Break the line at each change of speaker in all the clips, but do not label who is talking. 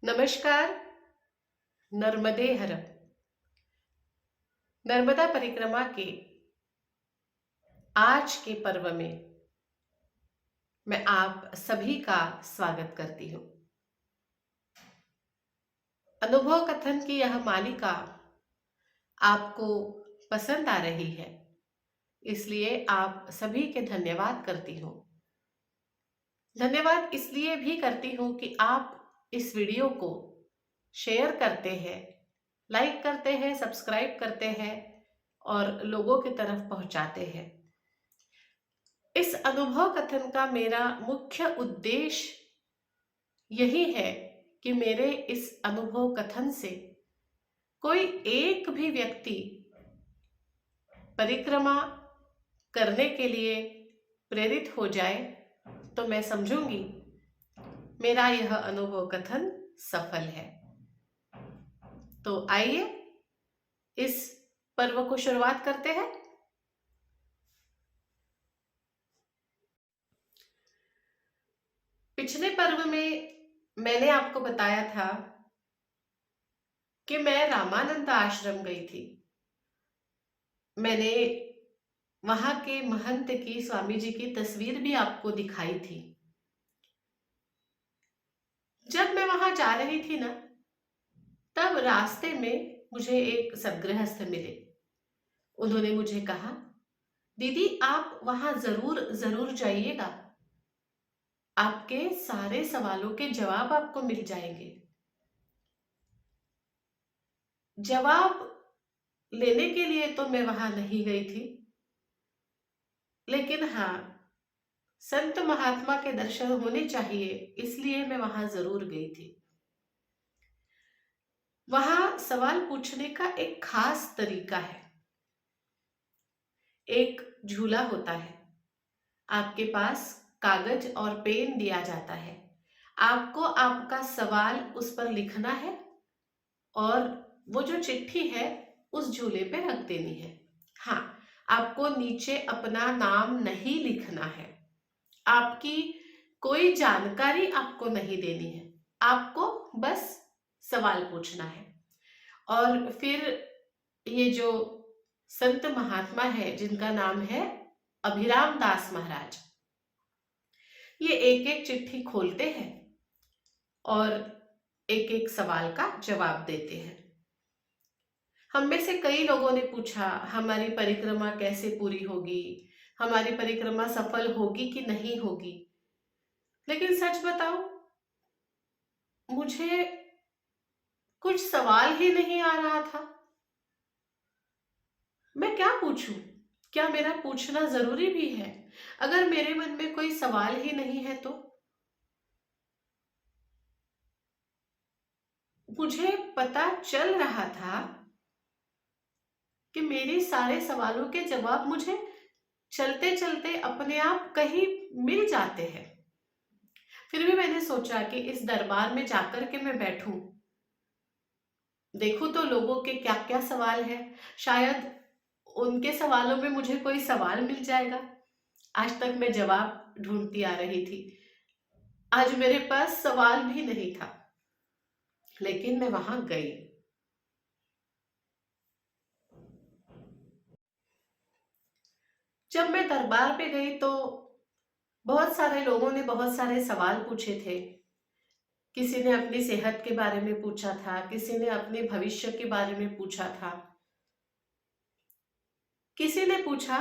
नमस्कार। नर्मदे हर। नर्मदा परिक्रमा के आज के पर्व में मैं आप सभी का स्वागत करती हूँ। अनुभव कथन की यह मालिका आपको पसंद आ रही है, इसलिए आप सभी के धन्यवाद करती हूँ। धन्यवाद इसलिए भी करती हूँ कि आप इस वीडियो को शेयर करते हैं, लाइक करते हैं, सब्सक्राइब करते हैं और लोगों की तरफ पहुंचाते हैं। इस अनुभव कथन का मेरा मुख्य उद्देश्य यही है कि मेरे इस अनुभव कथन से कोई एक भी व्यक्ति परिक्रमा करने के लिए प्रेरित हो जाए तो मैं समझूंगी मेरा यह अनुभव कथन सफल है। तो आइए इस पर्व को शुरुआत करते हैं। पिछले पर्व में मैंने आपको बताया था कि मैं रामानंद आश्रम गई थी। मैंने वहां के महंत की, स्वामी जी की तस्वीर भी आपको दिखाई थी। जब मैं वहां जा रही थी ना, तब रास्ते में मुझे एक सद्गृहस्थ मिले। उन्होंने मुझे कहा, दीदी आप वहां जरूर जरूर जाइएगा, आपके सारे सवालों के जवाब आपको मिल जाएंगे। जवाब लेने के लिए तो मैं वहां नहीं गई थी, लेकिन हाँ, संत महात्मा के दर्शन होने चाहिए, इसलिए मैं वहां जरूर गई थी। वहां सवाल पूछने का एक खास तरीका है। एक झूला होता है, आपके पास कागज और पेन दिया जाता है, आपको आपका सवाल उस पर लिखना है और वो जो चिट्ठी है उस झूले पे रख देनी है। हाँ, आपको नीचे अपना नाम नहीं लिखना है, आपकी कोई जानकारी आपको नहीं देनी है, आपको बस सवाल पूछना है। और फिर ये जो संत महात्मा है जिनका नाम है अभिराम दास महाराज, ये एक एक चिट्ठी खोलते हैं और एक एक सवाल का जवाब देते हैं। हम में से कई लोगों ने पूछा, हमारी परिक्रमा कैसे पूरी होगी, हमारी परिक्रमा सफल होगी कि नहीं होगी। लेकिन सच बताओ, मुझे कुछ सवाल ही नहीं आ रहा था। मैं क्या पूछूं? क्या मेरा पूछना जरूरी भी है? अगर मेरे मन में कोई सवाल ही नहीं है तो मुझे पता चल रहा था कि मेरे सारे सवालों के जवाब मुझे चलते चलते अपने आप कहीं मिल जाते हैं। फिर भी मैंने सोचा कि इस दरबार में जाकर के मैं बैठूं, देखूं तो लोगों के क्या क्या सवाल है, शायद उनके सवालों में मुझे कोई सवाल मिल जाएगा। आज तक मैं जवाब ढूंढती आ रही थी, आज मेरे पास सवाल भी नहीं था, लेकिन मैं वहां गई। जब मैं दरबार पे गई तो बहुत सारे लोगों ने बहुत सारे सवाल पूछे थे। किसी ने अपनी सेहत के बारे में पूछा था, किसी ने अपने भविष्य के बारे में पूछा था, किसी ने पूछा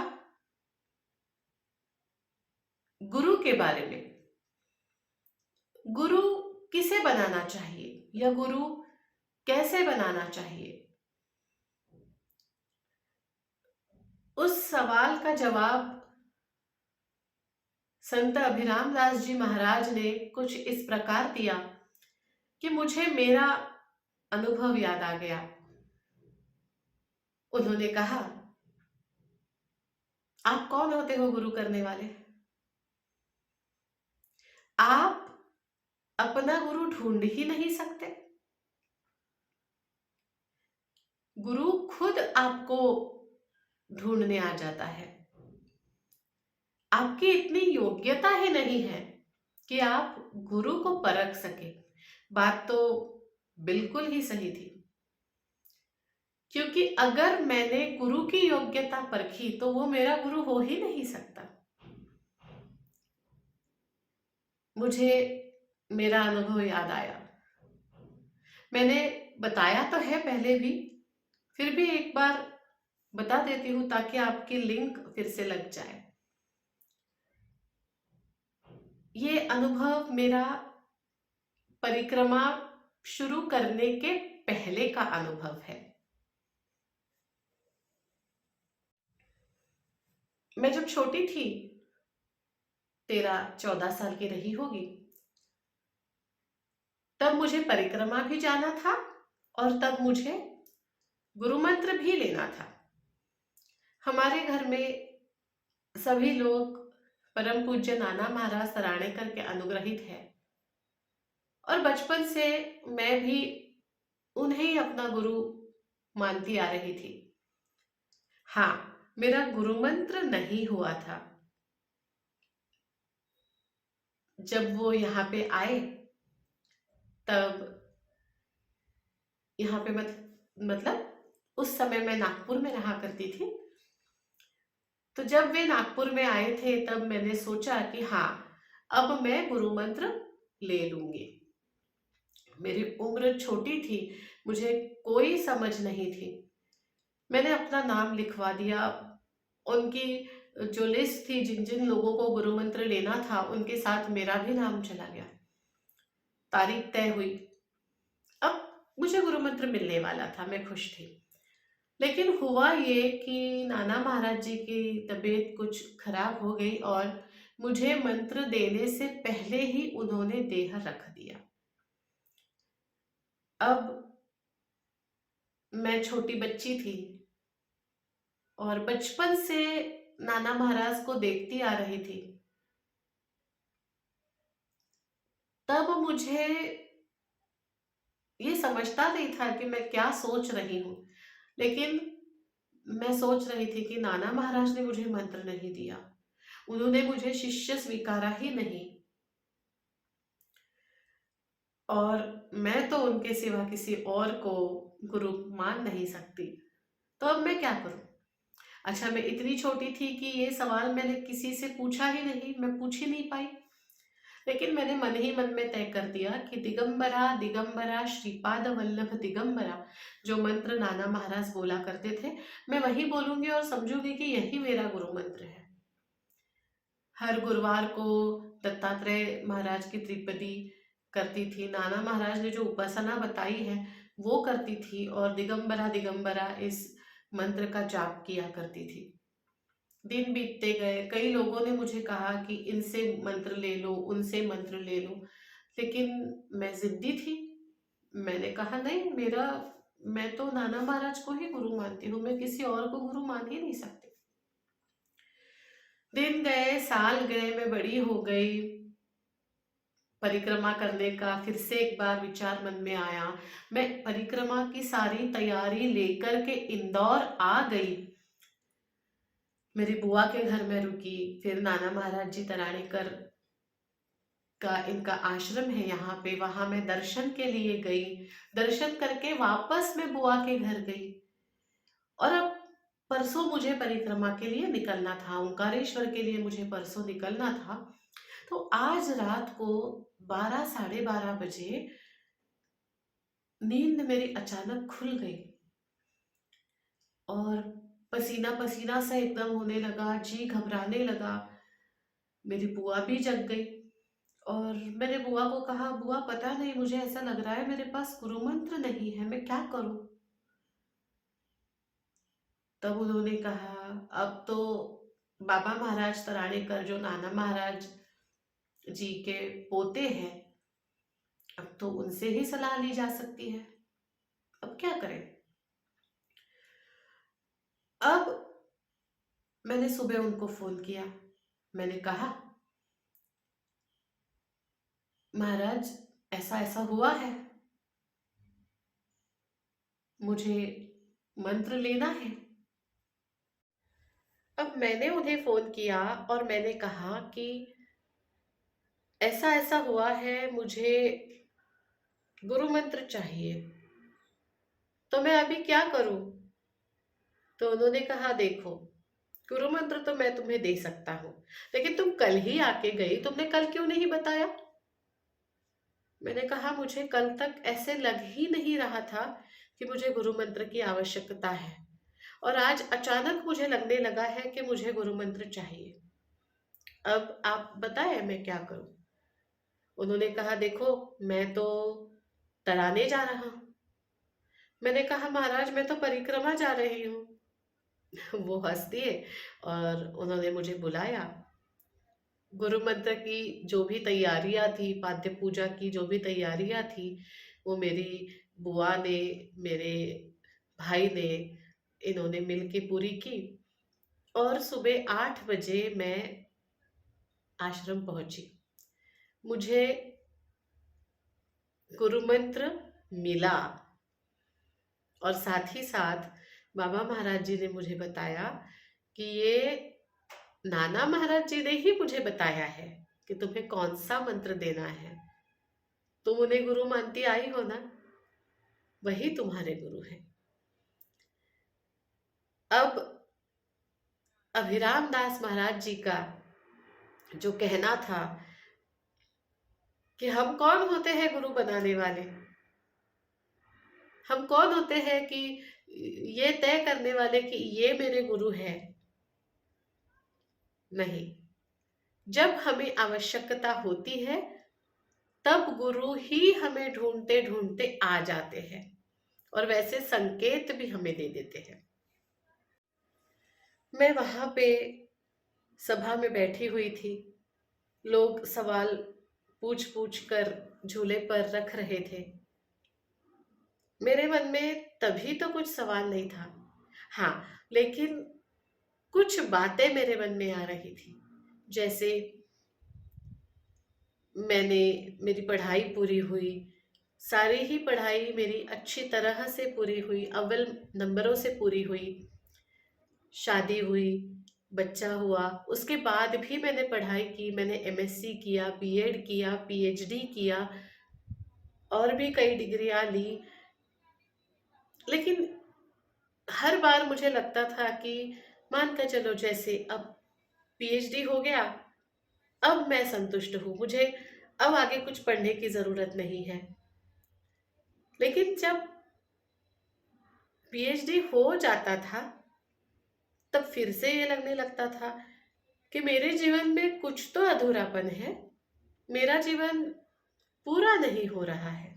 गुरु के बारे में, गुरु किसे बनाना चाहिए या गुरु कैसे बनाना चाहिए। उस सवाल का जवाब संत अभिराम दास जी महाराज ने कुछ इस प्रकार दिया कि मुझे मेरा अनुभव याद आ गया। उन्होंने कहा, आप कौन होते हो गुरु करने वाले? आप अपना गुरु ढूंढ ही नहीं सकते? गुरु खुद आपको ढूंढने आ जाता है। आपकी इतनी योग्यता ही नहीं है कि आप गुरु को परख सके। बात तो बिल्कुल ही सही थी, क्योंकि अगर मैंने गुरु की योग्यता परखी तो वो मेरा गुरु हो ही नहीं सकता। मुझे मेरा अनुभव याद आया। मैंने बताया तो है पहले भी, फिर भी एक बार बता देती हूँ ताकि आपकी लिंक फिर से लग जाए। ये अनुभव मेरा परिक्रमा शुरू करने के पहले का अनुभव है। मैं जब छोटी थी, 13-14 साल की रही होगी, तब मुझे परिक्रमा भी जाना था और तब मुझे गुरु मंत्र भी लेना था। हमारे घर में सभी लोग परम पूज्य नाना महाराज तराणेकर के अनुग्रहित है और बचपन से मैं भी उन्हें ही अपना गुरु मानती आ रही थी। हाँ, मेरा गुरु मंत्र नहीं हुआ था। जब वो यहाँ पे आए, तब यहाँ पे मतलब उस समय मैं नागपुर में रहा करती थी। तो जब वे नागपुर में आए थे तब मैंने सोचा कि हाँ, अब मैं गुरु मंत्र ले लूंगी। मेरी उम्र छोटी थी, मुझे कोई समझ नहीं थी। मैंने अपना नाम लिखवा दिया। उनकी जो लिस्ट थी, जिन जिन लोगों को गुरु मंत्र लेना था, उनके साथ मेरा भी नाम चला गया। तारीख तय हुई। अब मुझे गुरु मंत्र मिलने वाला था, मैं खुश थी। लेकिन हुआ ये कि नाना महाराज जी की तबीयत कुछ खराब हो गई और मुझे मंत्र देने से पहले ही उन्होंने देह रख दिया। अब मैं छोटी बच्ची थी और बचपन से नाना महाराज को देखती आ रही थी। तब मुझे ये समझता नहीं था कि मैं क्या सोच रही हूँ, लेकिन मैं सोच रही थी कि नाना महाराज ने मुझे मंत्र नहीं दिया, उन्होंने मुझे शिष्य स्वीकारा ही नहीं और मैं तो उनके सिवा किसी और को गुरु मान नहीं सकती। तो अब मैं क्या करूं? अच्छा, मैं इतनी छोटी थी कि ये सवाल मैंने किसी से पूछा ही नहीं, मैं पूछ ही नहीं पाई। लेकिन मैंने मन ही मन में तय कर दिया कि दिगंबरा दिगंबरा श्रीपाद वल्लभ दिगंबरा, जो मंत्र नाना महाराज बोला करते थे, मैं वही बोलूंगी और समझूंगी कि यही मेरा गुरु मंत्र है। हर गुरुवार को दत्तात्रेय महाराज की त्रिपदी करती थी, नाना महाराज ने जो उपासना बताई है वो करती थी और दिगंबरा दिगंबरा इस मंत्र का जाप किया करती थी। दिन बीतते गए, कई लोगों ने मुझे कहा कि इनसे मंत्र ले लो, उनसे मंत्र ले लो, लेकिन मैं जिद्दी थी। मैंने कहा नहीं, मेरा मैं तो नाना महाराज को ही गुरु मानती हूँ, मैं किसी और को गुरु मान ही नहीं सकती। दिन गए, साल गए, मैं बड़ी हो गई। परिक्रमा करने का फिर से एक बार विचार मन में आया। मैं परिक्रमा की सारी तैयारी लेकर के इंदौर आ गई। मेरी बुआ के घर में रुकी, फिर नाना महाराज जी तराणीकर का इनका आश्रम है यहाँ पे, वहां मैं दर्शन के लिए गई। दर्शन करके वापस मैं बुआ के घर गई और अब परसों मुझे परिक्रमा के लिए निकलना था, ओंकारेश्वर के लिए मुझे परसों निकलना था। तो आज रात को 12-12:30 बजे नींद मेरी अचानक खुल गई और पसीना पसीना सा एकदम होने लगा, जी घबराने लगा। मेरी बुआ भी जग गई और मैंने बुआ को कहा, बुआ पता नहीं, मुझे ऐसा लग रहा है मेरे पास गुरु मंत्र नहीं है, मैं क्या करूं? तब उन्होंने कहा, अब तो बाबा महाराज तराणेकर, जो नाना महाराज जी के पोते हैं, अब तो उनसे ही सलाह ली जा सकती है, अब क्या करें? अब मैंने सुबह उनको फोन किया। मैंने कहा, महाराज ऐसा ऐसा हुआ है, मुझे मंत्र लेना है। अब मैंने उन्हें फोन किया और मैंने कहा कि ऐसा ऐसा हुआ है, मुझे गुरु मंत्र चाहिए, तो मैं अभी क्या करूं? तो उन्होंने कहा, देखो, गुरु मंत्र तो मैं तुम्हें दे सकता हूँ, लेकिन तुम कल ही आके गई, तुमने कल क्यों नहीं बताया? मैंने कहा, मुझे कल तक ऐसे लग ही नहीं रहा था कि मुझे गुरु मंत्र की आवश्यकता है, और आज अचानक मुझे लगने लगा है कि मुझे गुरु मंत्र चाहिए। अब आप बताएं मैं क्या करूं? उन्होंने कहा, देखो, मैं तो तराने जा रहा हूँ। मैंने कहा, महाराज मैं तो परिक्रमा जा रही हूँ। वो हंस दिए और उन्होंने मुझे बुलाया। गुरु मंत्र की जो भी तैयारियां थी, पाद्य पूजा की जो भी तैयारियां थी, वो मेरी बुआ ने, मेरे भाई ने, इन्होंने मिलके पूरी की। और सुबह 8 बजे मैं आश्रम पहुंची। मुझे गुरु मंत्र मिला, और साथ ही साथ बाबा महाराज जी ने मुझे बताया कि ये नाना महाराज जी ने ही मुझे बताया है कि तुम्हें कौन सा मंत्र देना है। तुम उन्हें गुरु मानती आई हो ना, वही तुम्हारे गुरु हैं। अब अभिराम दास महाराज जी का जो कहना था कि हम कौन होते हैं गुरु बनाने वाले, हम कौन होते हैं कि ये तय करने वाले कि ये मेरे गुरु हैं? नहीं, जब हमें आवश्यकता होती है तब गुरु ही हमें ढूंढते ढूंढते आ जाते हैं, और वैसे संकेत भी हमें दे देते हैं। मैं वहां पे सभा में बैठी हुई थी। लोग सवाल पूछ पूछ कर झूले पर रख रहे थे। मेरे मन में तभी तो कुछ सवाल नहीं था, हाँ, लेकिन कुछ बातें मेरे मन में आ रही थी। जैसे, मैंने मेरी पढ़ाई पूरी हुई, सारी ही पढ़ाई मेरी अच्छी तरह से पूरी हुई, अव्वल नंबरों से पूरी हुई। शादी हुई, बच्चा हुआ, उसके बाद भी मैंने पढ़ाई की, मैंने एमएससी किया, बीएड किया, पीएचडी किया, और भी कई डिग्रियां ली। लेकिन हर बार मुझे लगता था कि मान कर चलो, जैसे अब पीएचडी हो गया, अब मैं संतुष्ट हूँ, मुझे अब आगे कुछ पढ़ने की जरूरत नहीं है। लेकिन जब पीएचडी हो जाता था तब फिर से ये लगने लगता था कि मेरे जीवन में कुछ तो अधूरापन है, मेरा जीवन पूरा नहीं हो रहा है।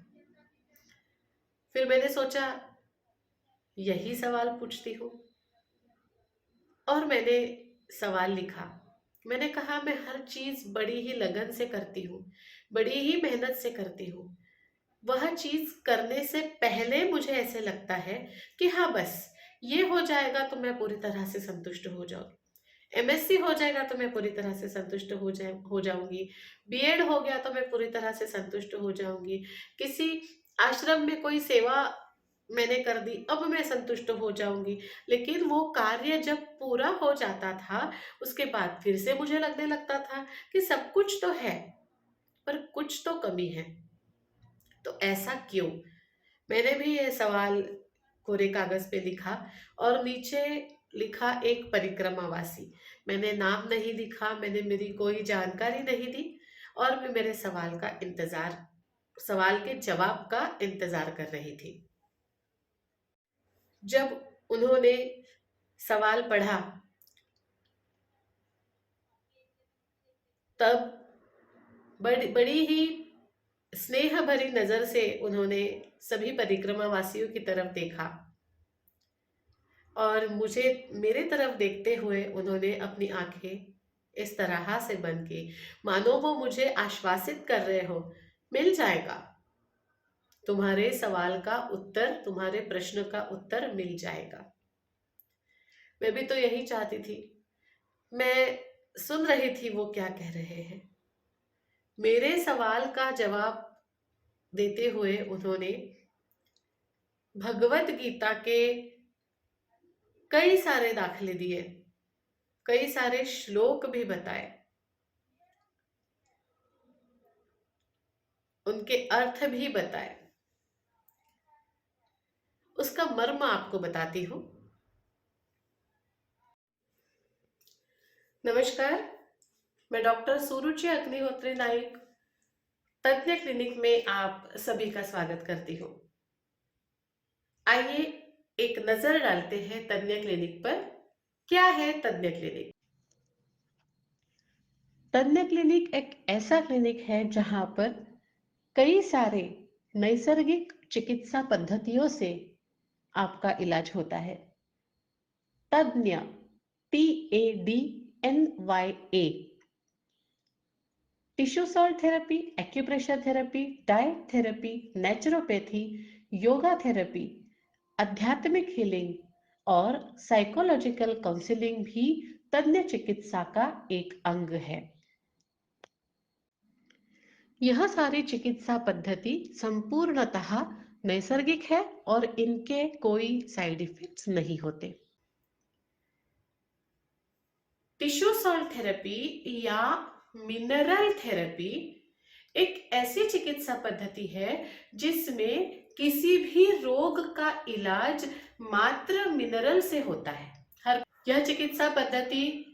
फिर मैंने सोचा, यही सवाल पूछती हूँ, और मैंने सवाल लिखा। मैंने कहा, मैं हर चीज बड़ी ही लगन से करती हूँ, बड़ी ही मेहनत से करती हूँ। वह चीज करने से पहले मुझे ऐसे लगता है कि हाँ, बस ये हो जाएगा तो मैं पूरी तरह से संतुष्ट हो जाऊंगी, एमएससी हो जाएगा तो मैं पूरी तरह से संतुष्ट हो जाऊंगी, बीएड हो गया तो मैं पूरी तरह से संतुष्ट हो जाऊंगी, किसी आश्रम में कोई सेवा मैंने कर दी, अब मैं संतुष्ट हो जाऊंगी। लेकिन वो कार्य जब पूरा हो जाता था, उसके बाद फिर से मुझे लगने लगता था कि सब कुछ तो है, पर कुछ तो कमी है। तो ऐसा क्यों? मैंने भी ये सवाल कोरे कागज पे लिखा, और नीचे लिखा, एक परिक्रमावासी। मैंने नाम नहीं लिखा, मैंने मेरी कोई जानकारी नहीं दी, और मैं मेरे सवाल के जवाब का इंतजार कर रही थी। जब उन्होंने सवाल पढ़ा, तब बड़ी बड़ी ही स्नेह भरी नजर से उन्होंने सभी परिक्रमावासियों की तरफ देखा, और मुझे, मेरे तरफ देखते हुए उन्होंने अपनी आंखें इस तरह से बंद की, मानो वो मुझे आश्वासित कर रहे हो, मिल जाएगा, तुम्हारे सवाल का उत्तर, तुम्हारे प्रश्न का उत्तर मिल जाएगा। मैं भी तो यही चाहती थी। मैं सुन रही थी वो क्या कह रहे हैं। मेरे सवाल का जवाब देते हुए उन्होंने भगवत गीता के कई सारे दाखले दिए, कई सारे श्लोक भी बताए, उनके अर्थ भी बताए। उसका मर्म आपको बताती हूँ। नमस्कार, मैं डॉक्टर सुरुचि अग्निहोत्री नाइक, तज्ञ क्लिनिक में आप सभी का स्वागत करती हूँ। आइए एक नजर डालते हैं तज्ञ क्लिनिक पर। क्या है तज्ञ क्लिनिक? तज्ञ क्लिनिक एक ऐसा क्लिनिक है जहां पर कई सारे नैसर्गिक चिकित्सा पद्धतियों से आपका इलाज होता है। तज्ञ, TADNYA, tissue salt therapy, acupressure therapy, diet therapy, naturopathy, yoga therapy, आध्यात्मिक हीलिंग और साइकोलॉजिकल काउंसलिंग भी तज्ञ चिकित्सा का एक अंग है। यह सारी चिकित्सा पद्धति संपूर्णतः नैसर्गिक है और इनके कोई साइड इफेक्ट्स नहीं होते। टिश्यू सॉल्ट थेरेपी या मिनरल थेरेपी एक ऐसी चिकित्सा पद्धति है जिसमें किसी भी रोग का इलाज मात्र मिनरल से होता है। यह चिकित्सा पद्धति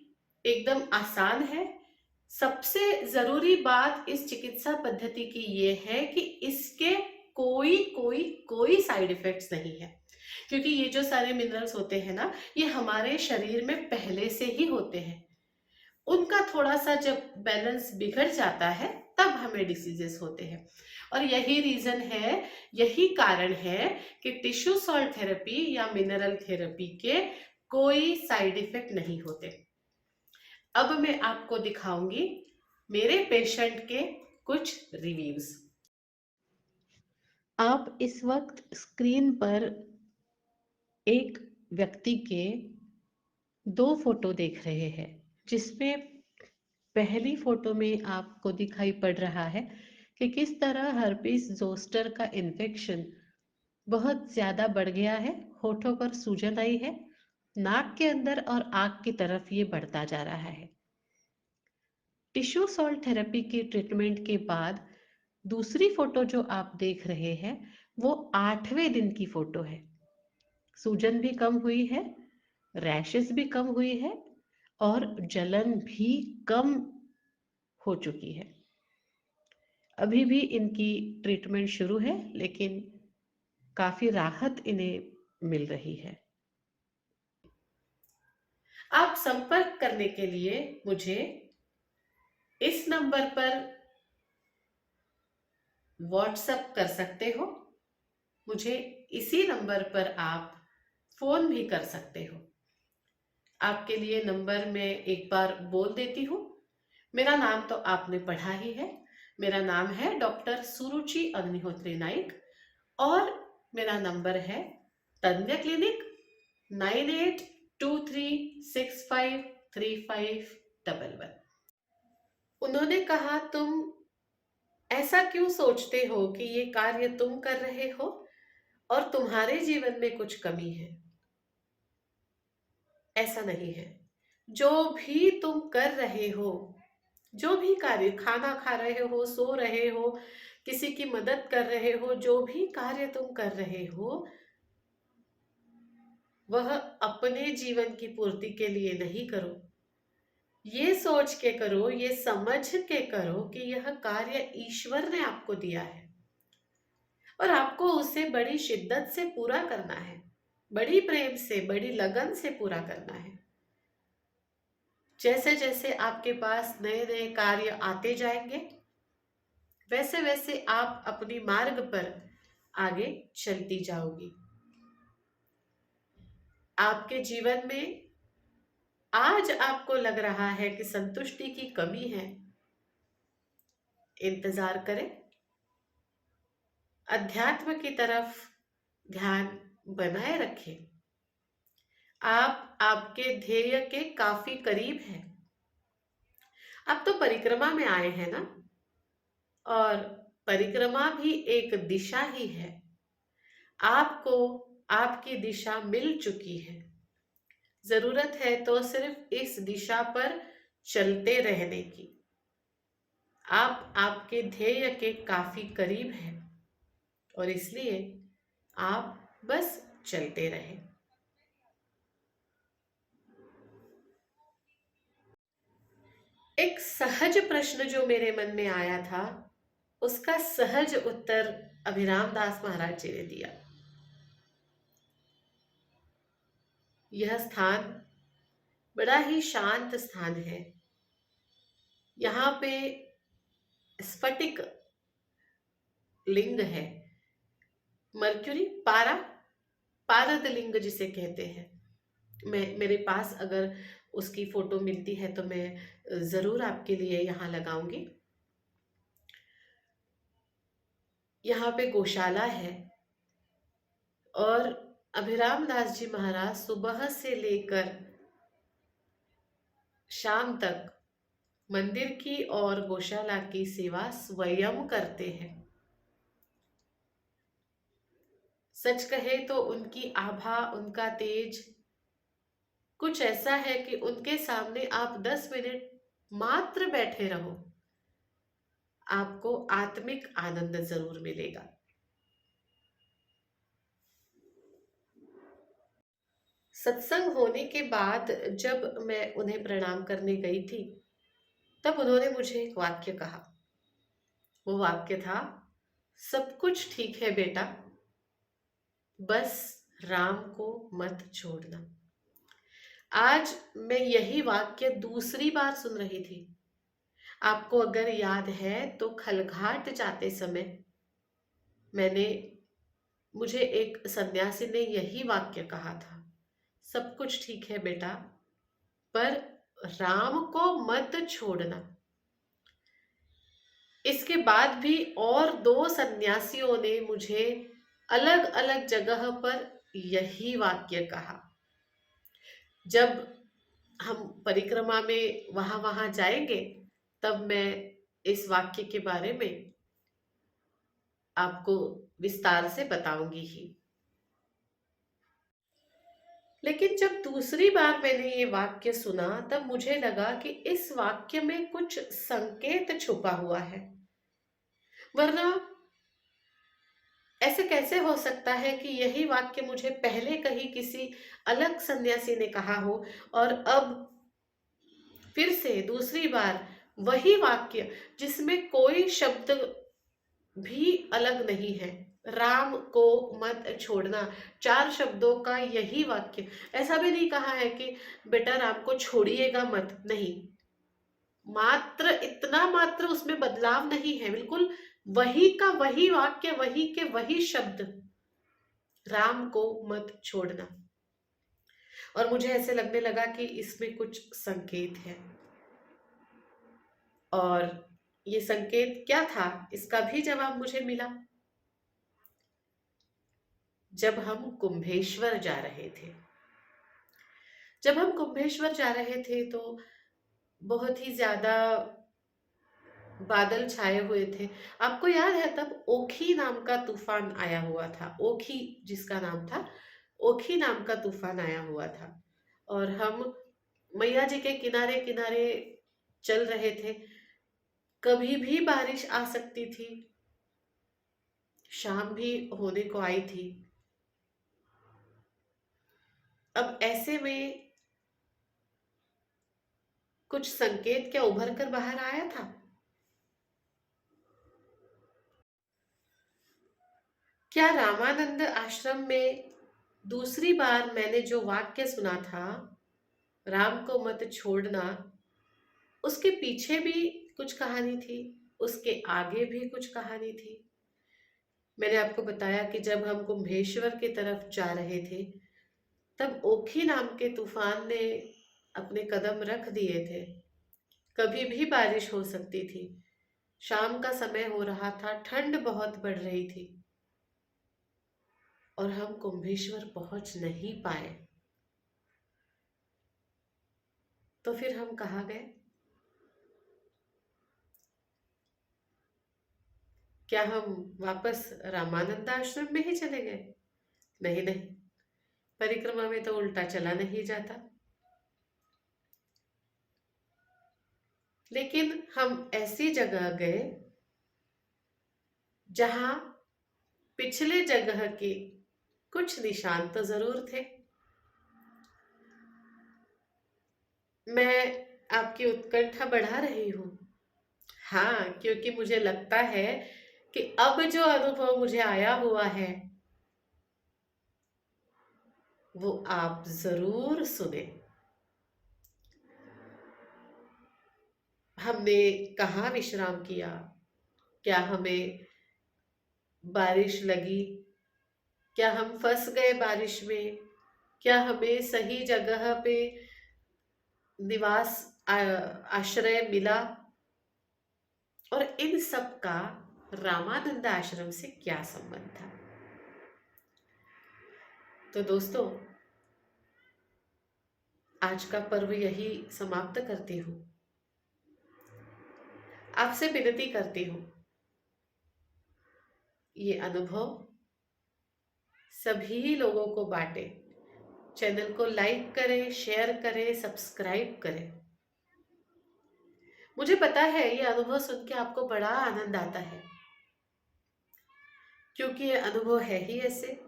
एकदम आसान है। सबसे जरूरी बात इस चिकित्सा पद्धति की ये है कि इसके कोई कोई कोई साइड इफेक्ट्स नहीं है, क्योंकि ये जो सारे मिनरल्स होते हैं ना, ये हमारे शरीर में पहले से ही होते हैं। उनका थोड़ा सा जब बैलेंस बिगड़ जाता है तब हमें डिसीजेस होते हैं। और यही रीजन है, यही कारण है कि टिश्यू सॉल्ट थेरेपी या मिनरल थेरेपी के कोई साइड इफेक्ट नहीं होते। अब मैं आपको दिखाऊंगी मेरे पेशेंट के कुछ रिव्यूज। आप इस वक्त स्क्रीन पर एक व्यक्ति के 2 फोटो देख रहे हैं, जिसमें पहली फोटो में आपको दिखाई पड़ रहा है कि किस तरह हर्पीस जोस्टर का इन्फेक्शन बहुत ज्यादा बढ़ गया है, होठों पर सूजन आई है, नाक के अंदर और आंख की तरफ ये बढ़ता जा रहा है। टिश्यू सॉल्ट थेरेपी की ट्रीटमेंट के बाद दूसरी फोटो जो आप देख रहे हैं वो 8वें दिन की फोटो है। सूजन भी कम हुई है, रैशेस भी कम हुई है और जलन भी कम हो चुकी है। अभी भी इनकी ट्रीटमेंट शुरू है, लेकिन काफी राहत इन्हें मिल रही है। आप संपर्क करने के लिए मुझे इस नंबर पर व्हाट्सएप कर सकते हो। मुझे इसी नंबर पर आप फोन भी कर सकते हो। आपके लिए नंबर मैं एक बार बोल देती हूँ। मेरा नाम तो आपने पढ़ा ही है। मेरा नाम है डॉक्टर सुरुचि अग्निहोत्री नाइक और मेरा नंबर है तज्ञ क्लिनिक 9823653511। उन्होंने कहा, तुम ऐसा क्यों सोचते हो कि ये कार्य तुम कर रहे हो और तुम्हारे जीवन में कुछ कमी है? ऐसा नहीं है। जो भी तुम कर रहे हो, जो भी कार्य, खाना खा रहे हो, सो रहे हो, किसी की मदद कर रहे हो, जो भी कार्य तुम कर रहे हो, वह अपने जीवन की पूर्ति के लिए नहीं करो। ये सोच के करो, ये समझ के करो कि यह कार्य ईश्वर ने आपको दिया है और आपको उसे बड़ी शिद्दत से पूरा करना है, बड़ी प्रेम से, बड़ी लगन से पूरा करना है। जैसे जैसे आपके पास नए नए कार्य आते जाएंगे, वैसे वैसे आप अपनी मार्ग पर आगे चलती जाओगी। आपके जीवन में आज आपको लग रहा है कि संतुष्टि की कमी है, इंतजार करें। अध्यात्म की तरफ ध्यान बनाए रखें। आप आपके ध्येय के काफी करीब हैं। अब तो परिक्रमा में आए हैं ना, और परिक्रमा भी एक दिशा ही है। आपको आपकी दिशा मिल चुकी है। जरूरत है तो सिर्फ इस दिशा पर चलते रहने की। आप आपके ध्येय के काफी करीब हैं और इसलिए आप बस चलते रहे। एक सहज प्रश्न जो मेरे मन में आया था, उसका सहज उत्तर अभिराम दास महाराज जी ने दिया। यह स्थान बड़ा ही शांत स्थान है। यहाँ पे स्फटिक लिंग है, मर्क्यूरी पारा, पारद लिंग जिसे कहते हैं। मेरे पास अगर उसकी फोटो मिलती है तो मैं जरूर आपके लिए यहाँ लगाऊंगी। यहाँ पे गौशाला है और अभिराम दास जी महाराज सुबह से लेकर शाम तक मंदिर की और गौशाला की सेवा स्वयं करते हैं। सच कहे तो उनकी आभा, उनका तेज कुछ ऐसा है कि उनके सामने आप 10 मिनट मात्र बैठे रहो, आपको आत्मिक आनंद जरूर मिलेगा। सत्संग होने के बाद जब मैं उन्हें प्रणाम करने गई थी, तब उन्होंने मुझे एक वाक्य कहा। वो वाक्य था, सब कुछ ठीक है बेटा, बस राम को मत छोड़ना। आज मैं यही वाक्य दूसरी बार सुन रही थी। आपको अगर याद है तो खलघाट जाते समय मुझे एक सन्यासी ने यही वाक्य कहा था, सब कुछ ठीक है बेटा, पर राम को मत छोड़ना। इसके बाद भी और 2 सन्यासियों ने मुझे अलग अलग जगह पर यही वाक्य कहा। जब हम परिक्रमा में वहां वहां जाएंगे तब मैं इस वाक्य के बारे में आपको विस्तार से बताऊंगी ही। लेकिन जब दूसरी बार मैंने ये वाक्य सुना तब मुझे लगा कि इस वाक्य में कुछ संकेत छुपा हुआ है। वरना ऐसे कैसे हो सकता है कि यही वाक्य मुझे पहले कहीं किसी अलग सन्यासी ने कहा हो और अब फिर से दूसरी बार वही वाक्य जिसमें कोई शब्द भी अलग नहीं है, राम को मत छोड़ना, 4 शब्दों का यही वाक्य। ऐसा भी नहीं कहा है कि बेटा राम को छोड़िएगा मत, नहीं, मात्र इतना मात्र उसमें बदलाव नहीं है, बिल्कुल वही का वही वाक्य, वही के वही शब्द, राम को मत छोड़ना। और मुझे ऐसे लगने लगा कि इसमें कुछ संकेत है। और ये संकेत क्या था, इसका भी जवाब मुझे मिला जब हम कुंभेश्वर जा रहे थे। जब हम कुंभेश्वर जा रहे थे तो बहुत ही ज्यादा बादल छाए हुए थे। आपको याद है तब ओखी नाम का तूफान आया हुआ था, ओखी जिसका नाम था, ओखी नाम का तूफान आया हुआ था और हम मैया जी के किनारे किनारे चल रहे थे। कभी भी बारिश आ सकती थी, शाम भी होने को आई थी। अब ऐसे में कुछ संकेत क्या उभर कर बाहर आया था? क्या रामानंद आश्रम में दूसरी बार मैंने जो वाक्य सुना था, राम को मत छोड़ना, उसके पीछे भी कुछ कहानी थी, उसके आगे भी कुछ कहानी थी? मैंने आपको बताया कि जब हम कुंभेश्वर की तरफ जा रहे थे तब ओखी नाम के तूफान ने अपने कदम रख दिए थे। कभी भी बारिश हो सकती थी, शाम का समय हो रहा था, ठंड बहुत बढ़ रही थी और हम कुंभेश्वर पहुंच नहीं पाए। तो फिर हम कहाँ गए? क्या हम वापस रामानंद आश्रम में ही चले गए? नहीं नहीं, परिक्रमा में तो उल्टा चला नहीं जाता। लेकिन हम ऐसी जगह गए जहां पिछले जगह के कुछ निशान तो जरूर थे। मैं आपकी उत्कंठा बढ़ा रही हूँ। हाँ, क्योंकि मुझे लगता है कि अब जो अनुभव मुझे आया हुआ है वो आप जरूर सुने। हमने कहाँ विश्राम किया, क्या हमें बारिश लगी, क्या हम फंस गए बारिश में, क्या हमें सही जगह पे निवास आश्रय मिला, और इन सब का रामानंद आश्रम से क्या संबंध था। तो दोस्तों, आज का पर्व यही समाप्त करती हूँ। आपसे विनती करती हूँ, ये अनुभव सभी लोगों को बांटे, चैनल को लाइक करें, शेयर करें, सब्सक्राइब करें। मुझे पता है ये अनुभव सुन के आपको बड़ा आनंद आता है, क्योंकि ये अनुभव है ही ऐसे।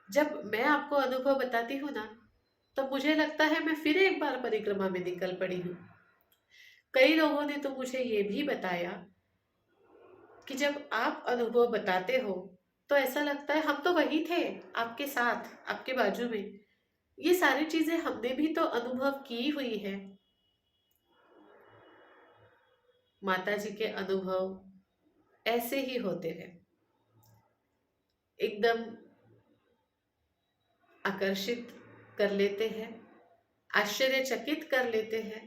जब मैं आपको अनुभव बताती हूँ ना, तब मुझे लगता है मैं फिर एक बार परिक्रमा में निकल पड़ी हूँ। कई लोगों ने तो मुझे ये भी बताया कि जब आप अनुभव बताते हो तो ऐसा लगता है हम तो वही थे, आपके साथ, आपके बाजू में। ये सारी चीजें हमने भी तो अनुभव की हुई है। माता जी के अनुभव ऐसे ही होते हैं, एकदम आकर्षित कर लेते हैं, आश्चर्यचकित कर लेते हैं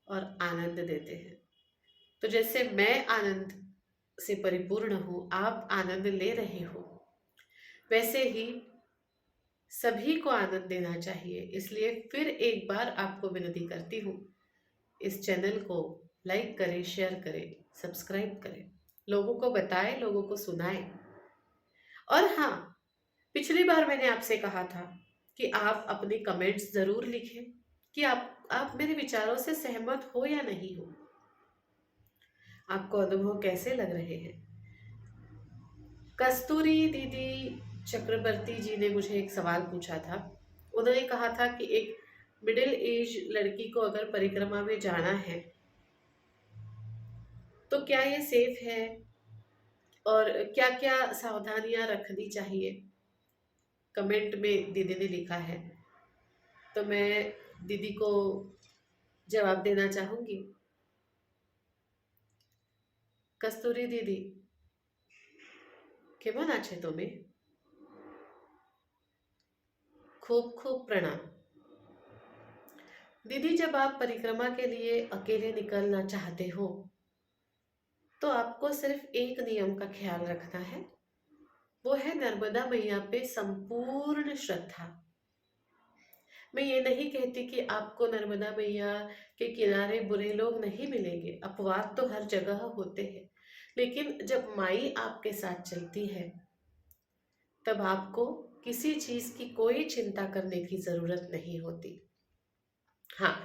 और आनंद देते हैं। तो जैसे मैं आनंद से परिपूर्ण हूँ, आप आनंद ले रहे हो, वैसे ही सभी को आनंद देना चाहिए। इसलिए फिर एक बार आपको विनती करती हूँ, इस चैनल को लाइक करें, शेयर करें, सब्सक्राइब करें, लोगों को बताएं, लोगों को सुनाएं। और हाँ, पिछली बार मैंने आपसे कहा था कि आप अपने कमेंट्स जरूर लिखें कि आप मेरे विचारों से सहमत हो या नहीं हो, आपको अनुभव कैसे लग रहे हैं। कस्तूरी दीदी चक्रवर्ती जी ने मुझे एक सवाल पूछा था। उन्होंने कहा था कि एक मिडिल एज लड़की को अगर परिक्रमा में जाना है तो क्या ये सेफ है और क्या क्या सावधानियां रखनी चाहिए। कमेंट में दीदी ने लिखा है, तो मैं दीदी को जवाब देना चाहूंगी। कस्तूरी दीदी, केमन आछे तुम्हें? खूब खूब प्रणाम। दीदी, जब आप परिक्रमा के लिए अकेले निकलना चाहते हो तो आपको सिर्फ एक नियम का ख्याल रखना है, वो है नर्मदा मैया पे संपूर्ण श्रद्धा। मैं ये नहीं कहती कि आपको नर्मदा मैया के किनारे बुरे लोग नहीं मिलेंगे, अपवाद तो हर जगह होते हैं, लेकिन जब माई आपके साथ चलती है तब आपको किसी चीज की कोई चिंता करने की जरूरत नहीं होती। हाँ,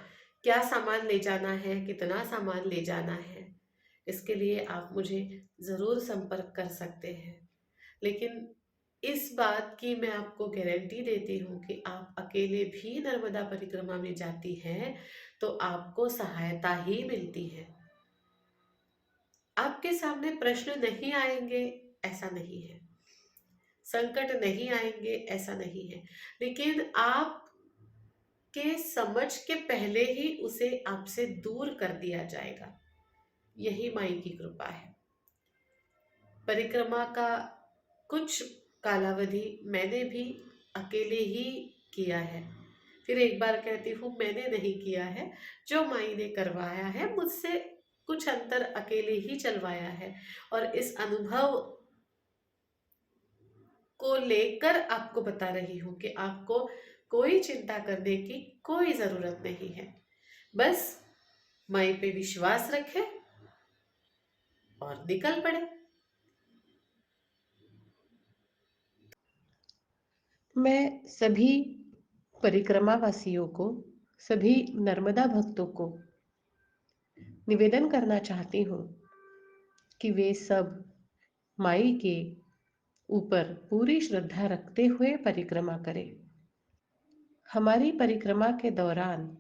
क्या सामान ले जाना है, कितना सामान ले जाना है, इसके लिए आप मुझे जरूर संपर्क कर सकते हैं। लेकिन इस बात की मैं आपको गारंटी देती हूँ कि आप अकेले भी नर्मदा परिक्रमा में जाती हैं तो आपको सहायता ही मिलती है। आपके सामने प्रश्न नहीं आएंगे ऐसा नहीं है, संकट नहीं आएंगे ऐसा नहीं है, लेकिन आप के समझ के पहले ही उसे आपसे दूर कर दिया जाएगा। यही माई की कृपा है। परिक्रमा का कुछ कालावधि मैंने भी अकेले ही किया है। फिर एक बार कहती हूँ, मैंने नहीं किया है, जो माई ने करवाया है मुझसे कुछ अंतर अकेले ही चलवाया है। और इस अनुभव को लेकर आपको बता रही हूँ कि आपको कोई चिंता करने की कोई जरूरत नहीं है। बस माई पे विश्वास रखें और निकल पड़े।
मैं सभी परिक्रमा वासियों को, सभी नर्मदा भक्तों को निवेदन करना चाहती हूँ कि वे सब माई के ऊपर पूरी श्रद्धा रखते हुए परिक्रमा करें। हमारी परिक्रमा के दौरान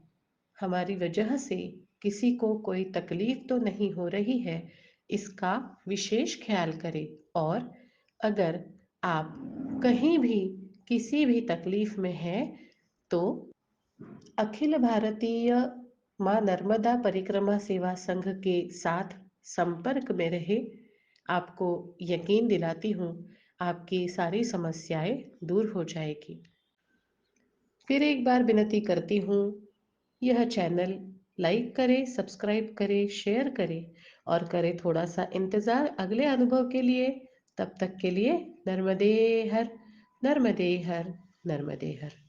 हमारी वजह से किसी को कोई तकलीफ तो नहीं हो रही है, इसका विशेष ख्याल करें। और अगर आप कहीं भी किसी भी तकलीफ में हैं तो अखिल भारतीय माँ नर्मदा परिक्रमा सेवा संघ के साथ संपर्क में रहे। आपको यकीन दिलाती हूँ, आपकी सारी समस्याएं दूर हो जाएगी। फिर एक बार विनती करती हूँ, यह चैनल लाइक करें, सब्सक्राइब करें, शेयर करें और करें थोड़ा सा इंतज़ार अगले अनुभव के लिए। तब तक के लिए नर्मदे हर, नर्मदे हर, नर्मदे हर।